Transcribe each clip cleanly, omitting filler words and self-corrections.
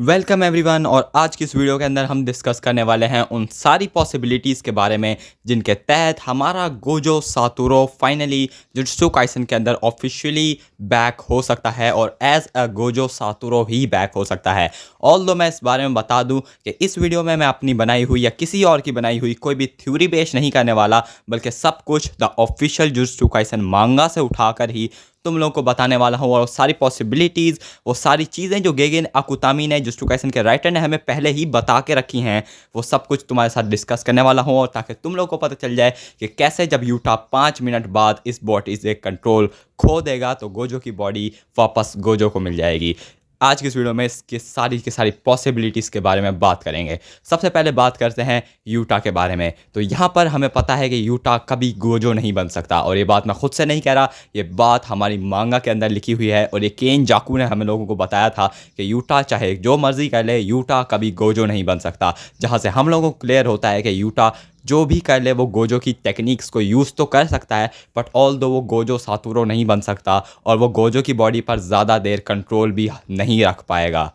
Welcome everyone. और आज की इस वीडियो के अंदर हम डिस्कस करने वाले हैं उन सारी पॉसिबिलिटीज़ के बारे में जिनके तहत हमारा Gojo Satoru finally Jujutsu Kaisen के अंदर ऑफिशियली बैक हो सकता है और एज अ गोजो सातोरू ही बैक हो सकता है। ऑल्दो मैं इस बारे में बता दूं कि इस वीडियो में मैं अपनी बनाई हुई या किसी और की बनाई हुई कोई भी थ्योरी बेस नहीं करने वाला, बल्कि सब कुछ द ऑफिशियल जुजुत्सु काइसन मांगा से उठाकर ही तुम लोगों को बताने वाला हूँ। और सारी पॉसिबिलिटीज़, वो सारी चीज़ें जो गेगेन अकुतामी ने, जुजुत्सु काइसन के राइटर ने हमें पहले ही बता के रखी हैं, वो सब कुछ तुम्हारे साथ डिस्कस करने वाला हूँ। और ताकि तुम लोगों को पता चल जाए कि कैसे जब यूटा 5 मिनट बाद इस बॉडी से कंट्रोल खो देगा तो गोजो की बॉडी वापस गोजो को मिल जाएगी। आज की इस वीडियो में इसकी सारी की सारी पॉसिबिलिटीज़ के बारे में बात करेंगे। सबसे पहले बात करते हैं यूटा के बारे में। तो यहाँ पर हमें पता है कि यूटा कभी गोजो नहीं बन सकता, और ये बात मैं खुद से नहीं कह रहा, ये बात हमारी मांगा के अंदर लिखी हुई है। और ये केन जाकू ने हमें लोगों को बताया था कि यूटा चाहे जो मर्जी कर ले, यूटा कभी गोजो नहीं बन सकता। जहाँ से हम लोगों को क्लियर होता है कि यूटा जो भी कर ले वो गोजो की टेक्निक्स को यूज़ तो कर सकता है, बट ऑल दो वो गोजो सातोरू नहीं बन सकता और वो गोजो की बॉडी पर ज़्यादा देर कंट्रोल भी नहीं रख पाएगा।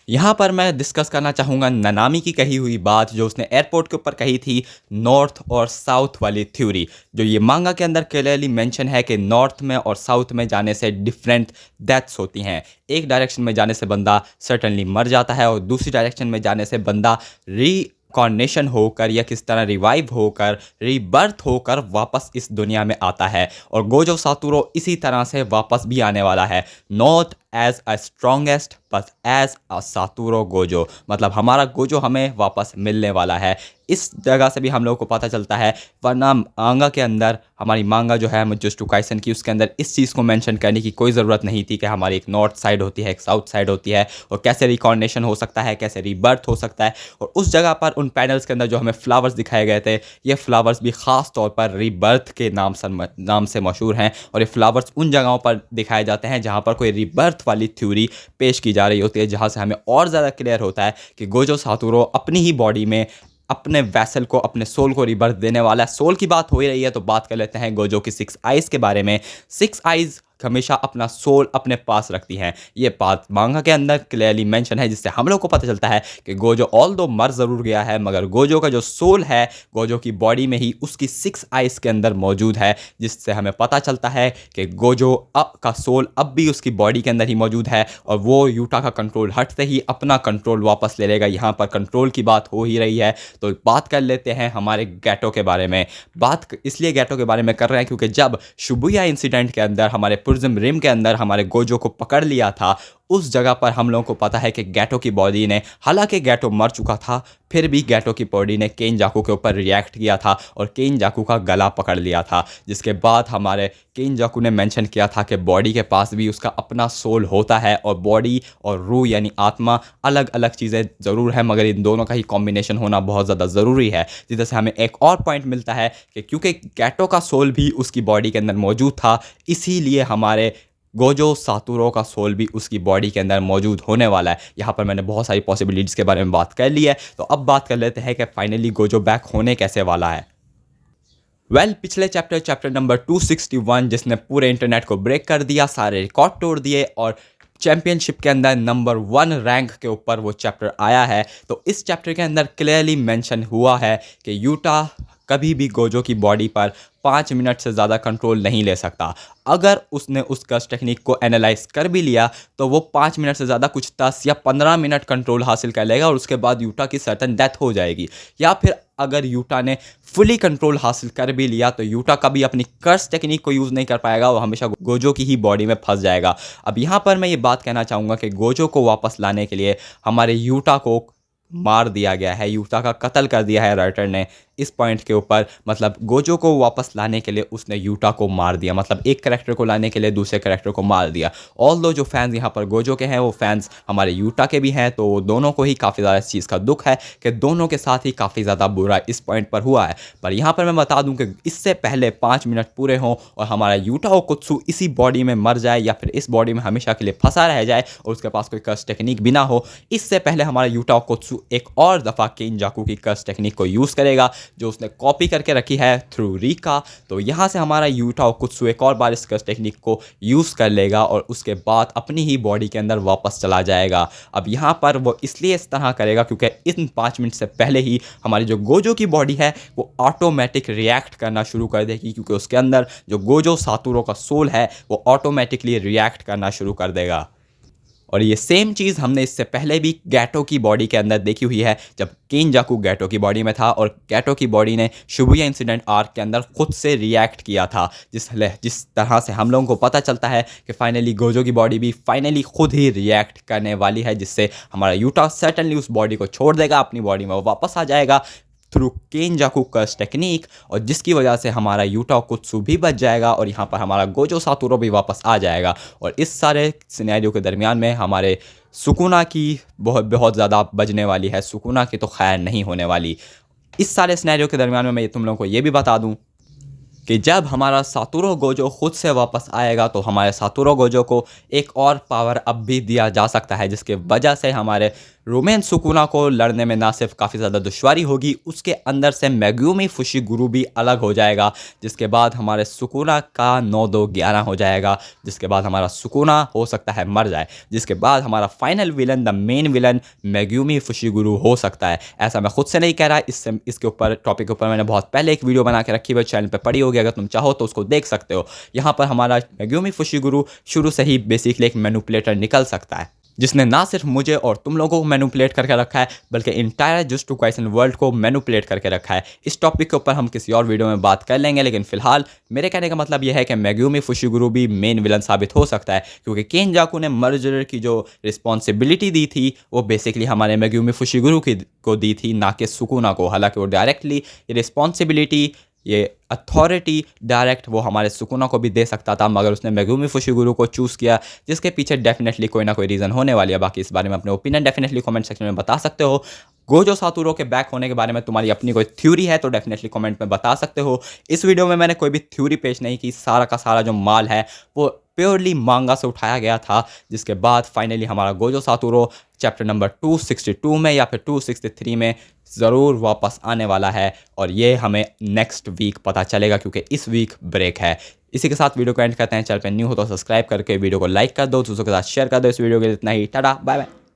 यहाँ पर मैं डिस्कस करना चाहूँगा ननामी की कही हुई बात, जो उसने एयरपोर्ट के ऊपर कही थी, नॉर्थ और साउथ वाली थ्योरी। जो ये मांगा के अंदर क्लियरली मेंशन है कि नॉर्थ में और साउथ में जाने से डिफरेंट डेथ्स होती हैं। एक डायरेक्शन में जाने से बंदा सर्टनली मर जाता है और दूसरी डायरेक्शन में जाने से बंदा कॉर्नेशन होकर या किस तरह रिवाइव होकर, रीबर्थ होकर वापस इस दुनिया में आता है। और गोजो सातोरू इसी तरह से वापस भी आने वाला है, not as a strongest but as a Satoru Gojo. मतलब हमारा गोजो हमें वापस मिलने वाला है। इस जगह से भी हम लोगों को पता चलता है, वरना मांगा के अंदर, हमारी मांगा जो है जुजुत्सु काइसन की, उसके अंदर इस चीज़ को मेंशन करने की कोई ज़रूरत नहीं थी कि हमारी एक नॉर्थ साइड होती है, एक साउथ साइड होती है, और कैसे रिकॉर्नेशन हो सकता है, कैसे रीबर्थ हो सकता है। और उस जगह पर उन पैनल्स के अंदर जो हमें फ्लावर्स दिखाए गए थे, ये फ्लावर्स भी ख़ास तौर पर रीबर्थ के नाम से मशहूर हैं। और ये फ्लावर्स उन जगहों पर दिखाए जाते हैं जहाँ पर कोई रीबर्थ वाली थ्योरी पेश की जा रही होती है, जहाँ से हमें और ज़्यादा क्लियर होता है कि गोजो सातोरू अपनी ही बॉडी में अपने वैसल को, अपने सोल को रिबर्थ देने वाला है। सोल की बात हो ही रही है तो बात कर लेते हैं गोजो की 6 आइज़ के बारे में। 6 आइज़ हमेशा अपना सोल अपने पास रखती हैं, ये बात मांगा के अंदर क्लियरली मेंशन है, जिससे हम लोग को पता चलता है कि गोजो ऑल दो मर ज़रूर गया है, मगर गोजो का जो सोल है गोजो की बॉडी में ही उसकी 6 आइज़ के अंदर मौजूद है, जिससे हमें पता चलता है कि गोजो का सोल अब भी उसकी बॉडी के अंदर ही मौजूद है और वो यूटा का कंट्रोल हटते ही अपना कंट्रोल वापस ले लेगा। यहाँ पर कंट्रोल की बात हो ही रही है तो बात कर लेते हैं हमारे गैटो के बारे में। बात इसलिए गैटो के बारे में कर रहे हैं क्योंकि जब शिबुया इंसिडेंट के अंदर हमारे प्रिज्म रिम के अंदर हमारे गोजो को पकड़ लिया था, उस जगह पर हम लोगों को पता है कि गैटो की बॉडी ने, हालांकि गैटो मर चुका था, फिर भी गैटो की बॉडी ने केन जाकू के ऊपर रिएक्ट किया था और केन जाकू का गला पकड़ लिया था। जिसके बाद हमारे केन जाकू ने मेंशन किया था कि बॉडी के पास भी उसका अपना सोल होता है और बॉडी और रूह यानी आत्मा अलग अलग चीज़ें ज़रूर है, मगर इन दोनों का ही कॉम्बिनेशन होना बहुत ज़्यादा ज़रूरी है। जिससे से हमें एक और पॉइंट मिलता है कि क्योंकि गैटो का सोल भी उसकी बॉडी के अंदर मौजूद था, इसीलिए हमारे गोजो सातोरू का सोल भी उसकी बॉडी के अंदर मौजूद होने वाला है। यहाँ पर मैंने बहुत सारी पॉसिबिलिटीज़ के बारे में बात कर ली है, तो अब बात कर लेते हैं कि फाइनली गोजो बैक होने कैसे वाला है। पिछले चैप्टर नंबर 261, जिसने पूरे इंटरनेट को ब्रेक कर दिया, सारे रिकॉर्ड तोड़ दिए और चैंपियनशिप के अंदर नंबर 1 रैंक के ऊपर वो चैप्टर आया है। तो इस चैप्टर के अंदर क्लियरली मेंशन हुआ है कि यूटा कभी भी गोजो की बॉडी पर 5 मिनट से ज़्यादा कंट्रोल नहीं ले सकता। अगर उसने उस कर्स टेक्निक को एनालाइज कर भी लिया तो वो 5 मिनट से ज़्यादा कुछ 10 या 15 मिनट कंट्रोल हासिल कर लेगा और उसके बाद यूटा की सर्टन डेथ हो जाएगी। या फिर अगर यूटा ने फुली कंट्रोल हासिल कर भी लिया तो यूटा कभी अपनी कर्स टेक्निक को यूज़ नहीं कर पाएगा, वो हमेशा गोजो की ही बॉडी में फंस जाएगा। अब यहाँ पर मैं ये बात कहना चाहूँगा कि गोजो को वापस लाने के लिए हमारे यूटा को मार दिया गया है, यूटा का कत्ल कर दिया है राइटर ने इस पॉइंट के ऊपर। मतलब गोजो को वापस लाने के लिए उसने यूटा को मार दिया, मतलब एक कैरेक्टर को लाने के लिए दूसरे कैरेक्टर को मार दिया। ऑल दो जो फैंस यहाँ पर गोजो के हैं वो फैंस हमारे यूटा के भी हैं, तो दोनों को ही काफ़ी ज़्यादा इस चीज़ का दुख है कि दोनों के साथ ही काफ़ी ज़्यादा बुरा इस पॉइंट पर हुआ है। पर यहाँ पर मैं बता दूँ कि इससे पहले 5 मिनट पूरे हों और हमारा यूटा ओकुत्सु इसी बॉडी में मर जाए या फिर इस बॉडी में हमेशा के लिए फंसा रह जाए और उसके पास कोई कर्स टेक्निक भी ना हो, इससे पहले हमारा यूटा ओकुत्सु एक और दफ़ा केन जाकू की कर्स टेक्निक को यूज़ करेगा, जो उसने कॉपी करके रखी है थ्रू रीका। तो यहाँ से हमारा यूटा ओकुत्सु एक और बार इस कर्स टेक्निक को यूज़ कर लेगा और उसके बाद अपनी ही बॉडी के अंदर वापस चला जाएगा। अब यहाँ पर वो इसलिए इस तरह करेगा क्योंकि इन 5 मिनट से पहले ही हमारी जो गोजो की बॉडी है वो ऑटोमेटिक रिएक्ट करना शुरू कर देगी, क्योंकि उसके अंदर जो गोजो सातोरू का सोल है वो ऑटोमेटिकली रिएक्ट करना शुरू कर देगा। और ये सेम चीज़ हमने इससे पहले भी गैटो की बॉडी के अंदर देखी हुई है, जब केनजाकू गैटो की बॉडी में था और गैटो की बॉडी ने शिबुया इंसिडेंट आर्क के अंदर खुद से रिएक्ट किया था, जिस तरह से हम लोगों को पता चलता है कि फाइनली गोजो की बॉडी भी फाइनली खुद ही रिएक्ट करने वाली है, जिससे हमारा यूटा सर्टनली उस बॉडी को छोड़ देगा, अपनी बॉडी में वो वापस आ जाएगा थ्रू केनजाकू कर्स टेक्निक, और जिसकी वजह से हमारा यूटा ओकुत्सु भी बच जाएगा और यहाँ पर हमारा गोजो सातोरू भी वापस आ जाएगा। और इस सारे सिनेरियो के दरमियान में हमारे सुकुना की बहुत ज़्यादा बजने वाली है, सुकुना की तो खैर नहीं होने वाली। इस सारे सिनेरियो के दरमियान में मैं तुम लोगों को ये भी बता दूँ कि जब हमारा सातोरू गोजो खुद से वापस आएगा तो हमारे सातोरू गोजो को एक और पावर अप भी दिया जा सकता है, जिसके वजह से हमारे रोमेन सुकुना को लड़ने में ना सिर्फ काफ़ी ज़्यादा दुश्वारी होगी, उसके अंदर से मेगुमी फुशिगुरु भी अलग हो जाएगा, जिसके बाद हमारे सुकुना का 9-2-11 हो जाएगा, जिसके बाद हमारा सुकुना हो सकता है मर जाए, जिसके बाद हमारा final villain the main villain Megumi Fushiguro हो सकता है। ऐसा मैं खुद से नहीं कह रहा, इसके ऊपर टॉपिक के ऊपर मैंने बहुत पहले एक वीडियो बना के रखी हुई, चैनल पर पड़ी होगी, अगर तुम चाहो तो उसको देख सकते हो। यहाँ पर हमारा मेगुमी फुशिगुरु शुरू से ही बेसिकली एक मैनिपुलेटर निकल सकता है, जिसने ना सिर्फ मुझे और तुम लोगों को मैनिपुलेट करके रखा है बल्कि entire just to Kaisen world को मैनिपुलेट करके रखा है। इस टॉपिक के ऊपर हम किसी और वीडियो में बात कर लेंगे, लेकिन फिलहाल मेरे कहने का मतलब यह है कि मेगुमी फुशिगुरु भी मेन विलन साबित हो सकता है, क्योंकि केनजाकू ने मर्जर की जो रिस्पॉन्सिबिलिटी दी थी वो बेसिकली हमारे मेगुमी फुशिगुरु को दी थी, ना कि सुकुना को। हालांकि वो डायरेक्टली ये रिस्पॉन्सिबिलिटी, ये अथॉरिटी डायरेक्ट वो हमारे सुकुना को भी दे सकता था, मगर उसने मेगुमी फुशिगुरु को चूज़ किया, जिसके पीछे डेफिनेटली कोई ना कोई रीज़न होने वाली है। बाकी इस बारे में अपने ओपिनियन डेफिनेटली कमेंट सेक्शन में बता सकते हो। गोजो सातोरू के बैक होने के बारे में तुम्हारी अपनी कोई थ्योरी है तो डेफिनेटली कमेंट में बता सकते हो। इस वीडियो में मैंने कोई भी थ्योरी पेश नहीं की, सारा का सारा जो माल है वो प्योरली मांगा से उठाया गया था, जिसके बाद फाइनली हमारा गोजो सातोरू चैप्टर नंबर 262 में या फिर 263 में ज़रूर वापस आने वाला है, और ये हमें नेक्स्ट वीक पता चलेगा, क्योंकि इस वीक ब्रेक है। इसी के साथ वीडियो को एंड करते हैं। चैनल पर न्यू हो तो सब्सक्राइब करके वीडियो को लाइक कर दो, दूसरों के साथ शेयर कर दो। इस वीडियो के लिए इतना ही, टाटा बाय बाय।